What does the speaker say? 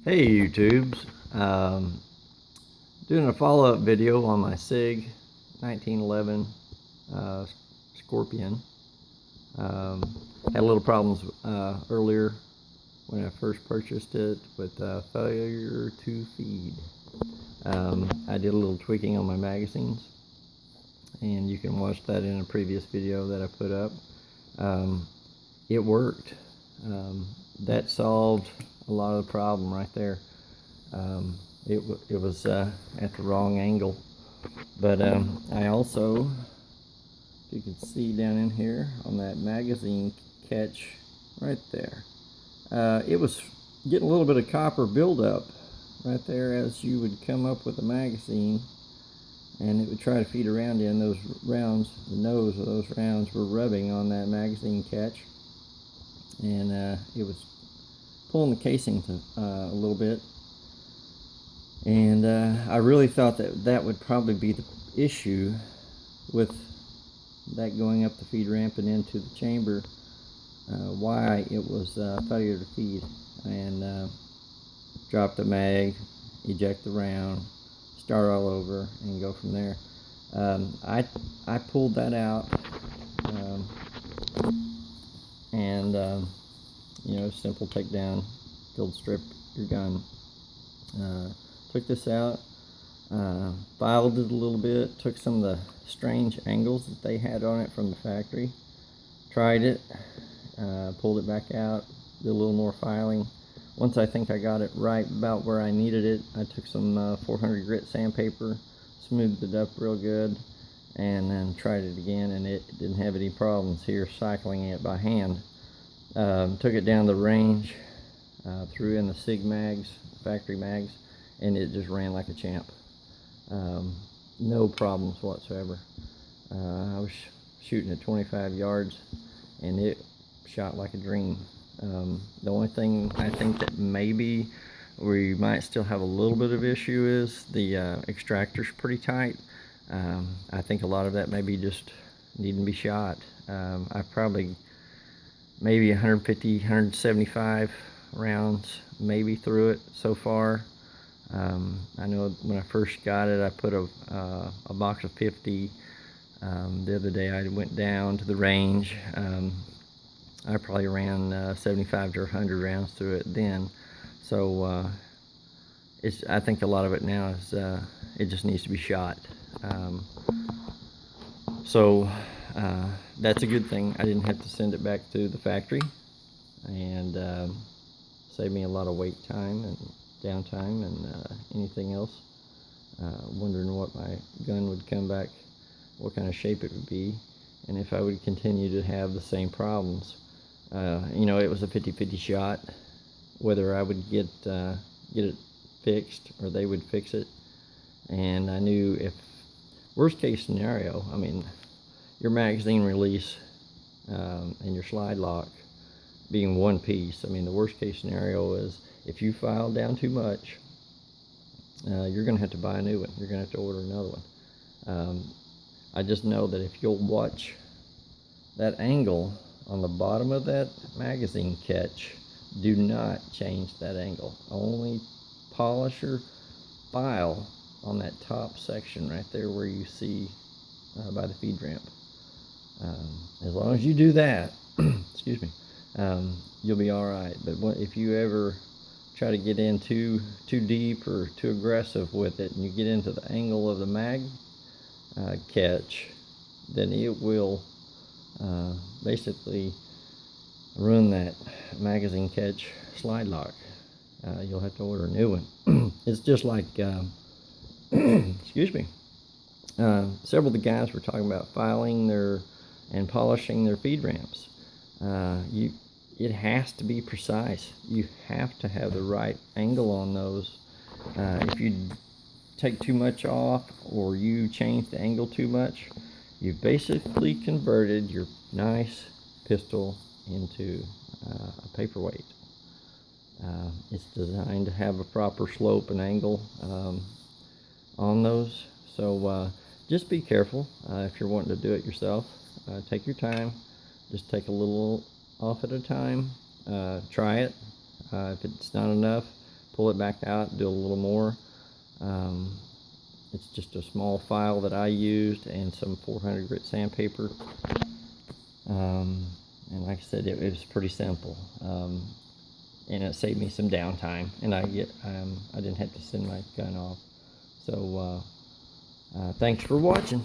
Hey YouTubes, doing a follow-up video on my SIG 1911 Scorpion. Had a little problems earlier when I first purchased it with failure to feed. I did a little tweaking on my magazines, and you can watch that in a previous video that I put up. It worked. That solved a lot of the problem right there. It was at the wrong angle, but I also, if you can see down in here on that magazine catch right there, it was getting a little bit of copper buildup right there as you would come up with the magazine, and it would try to feed around in those rounds. The nose of those rounds were rubbing on that magazine catch, and it was pulling the casing to, a little bit. And I really thought that would probably be the issue with that going up the feed ramp and into the chamber, why it was failure to feed. And drop the mag, eject the round, start all over, and go from there. I pulled that out, and you know, simple takedown, field strip your gun. Took this out, filed it a little bit, took some of the strange angles that they had on it from the factory, tried it, pulled it back out, did a little more filing. Once I think I got it right about where I needed it, I took some 400 grit sandpaper, smoothed it up real good, and then tried it again, and it didn't have any problems here cycling it by hand. Took it down the range, threw in the SIG mags, factory mags, and it just ran like a champ. No problems whatsoever. I was shooting at 25 yards, and it shot like a dream. The only thing I think that maybe we might still have a little bit of issue is the extractor's pretty tight. I think a lot of that maybe just needing to be shot. I've probably maybe 150, 175 rounds maybe through it so far. I know when I first got it, I put a box of 50. The other day I went down to the range. I probably ran 75 to 100 rounds through it then. So I think a lot of it now is it just needs to be shot. So that's a good thing. I didn't have to send it back to the factory, and saved me a lot of wait time and downtime and anything else. Wondering what my gun would come back, what kind of shape it would be, and if I would continue to have the same problems. You know, it was a 50-50 shot whether I would get it fixed or they would fix it. And I knew, if worst case scenario, I mean, your magazine release and your slide lock being one piece, I mean, the worst case scenario is if you file down too much, you're going to have to buy a new one. You're going to have to order another one. I just know that if you'll watch that angle on the bottom of that magazine catch, do not change that angle. Only polish or file on that top section right there where you see by the feed ramp. As long as you do that, excuse me, you'll be all right. But if you ever try to get in too deep or too aggressive with it, and you get into the angle of the mag catch, then it will basically ruin that magazine catch slide lock. You'll have to order a new one. It's just like excuse me, several of the guys were talking about filing their and polishing their feed ramps. It has to be precise. You have to have the right angle on those. If you take too much off or you change the angle too much, you've basically converted your nice pistol into a paperweight. It's designed to have a proper slope and angle on those. So just be careful if you're wanting to do it yourself. Take your time. Just take a little off at a time. Try it. If it's not enough, pull it back out, do a little more. It's just a small file that I used and some 400 grit sandpaper. And like I said, it was pretty simple. And it saved me some downtime, and I didn't have to send my gun off. So thanks for watching.